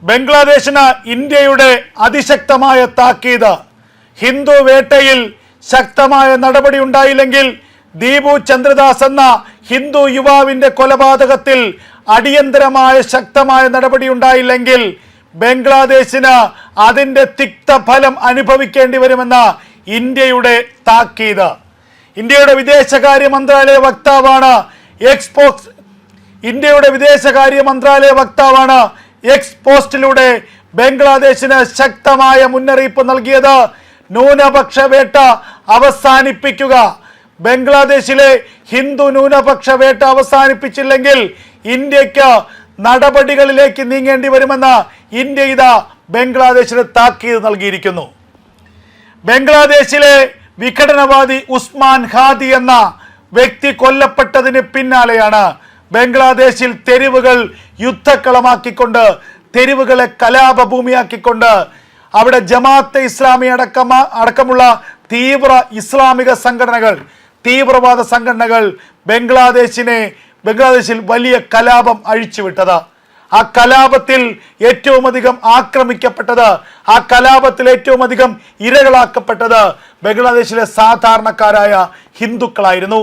ബംഗ്ലാദേശിന് ഇന്ത്യയുടെ അതിശക്തമായ താക്കീത്. ഹിന്ദു വേട്ടയിൽ ശക്തമായ നടപടി ഉണ്ടായില്ലെങ്കിൽ, ദീപു ചന്ദ്രദാസ് എന്ന ഹിന്ദു യുവാവിന്റെ കൊലപാതകത്തിൽ അടിയന്തരമായ ശക്തമായ നടപടി ഉണ്ടായില്ലെങ്കിൽ ബംഗ്ലാദേശിന് അതിന്റെ തിക്തഫലം അനുഭവിക്കേണ്ടി വരുമെന്ന ഇന്ത്യയുടെ താക്കീത്. ഇന്ത്യയുടെ വിദേശകാര്യ മന്ത്രാലയ വക്താവാണ് എക്സ് പോസ്റ്റിലൂടെ ബംഗ്ലാദേശിന് ശക്തമായ മുന്നറിയിപ്പ് നൽകിയത്. ന്യൂനപക്ഷ വേട്ട അവസാനിപ്പിക്കുക. ബംഗ്ലാദേശിലെ ഹിന്ദു ന്യൂനപക്ഷ വേട്ട അവസാനിപ്പിച്ചില്ലെങ്കിൽ ഇന്ത്യക്ക് നടപടികളിലേക്ക് നീങ്ങേണ്ടി വരുമെന്ന് ഇന്ത്യ ഇതാ ബംഗ്ലാദേശിന് താക്കീത് നൽകിയിരിക്കുന്നു. ബംഗ്ലാദേശിലെ വിഘടനവാദി ഉസ്മാൻ ഹാദി എന്ന വ്യക്തി കൊല്ലപ്പെട്ടതിന് പിന്നാലെയാണ് ബംഗ്ലാദേശിൽ തെരുവുകൾ യുദ്ധക്കളമാക്കിക്കൊണ്ട്, തെരുവുകളെ കലാപഭൂമിയാക്കിക്കൊണ്ട് അവിടെ ജമാഅത്തെ ഇസ്ലാമി അടക്കമുള്ള ഇസ്ലാമിക സംഘടനകൾ, തീവ്രവാദ സംഘടനകൾ ബംഗ്ലാദേശിൽ വലിയ കലാപം അഴിച്ചുവിട്ടത്. ആ കലാപത്തിൽ ഏറ്റവും അധികം ആക്രമിക്കപ്പെട്ടത്, ആ കലാപത്തിൽ ഏറ്റവും അധികം ഇരകളാക്കപ്പെട്ടത് ബംഗ്ലാദേശിലെ സാധാരണക്കാരായ ഹിന്ദുക്കളായിരുന്നു.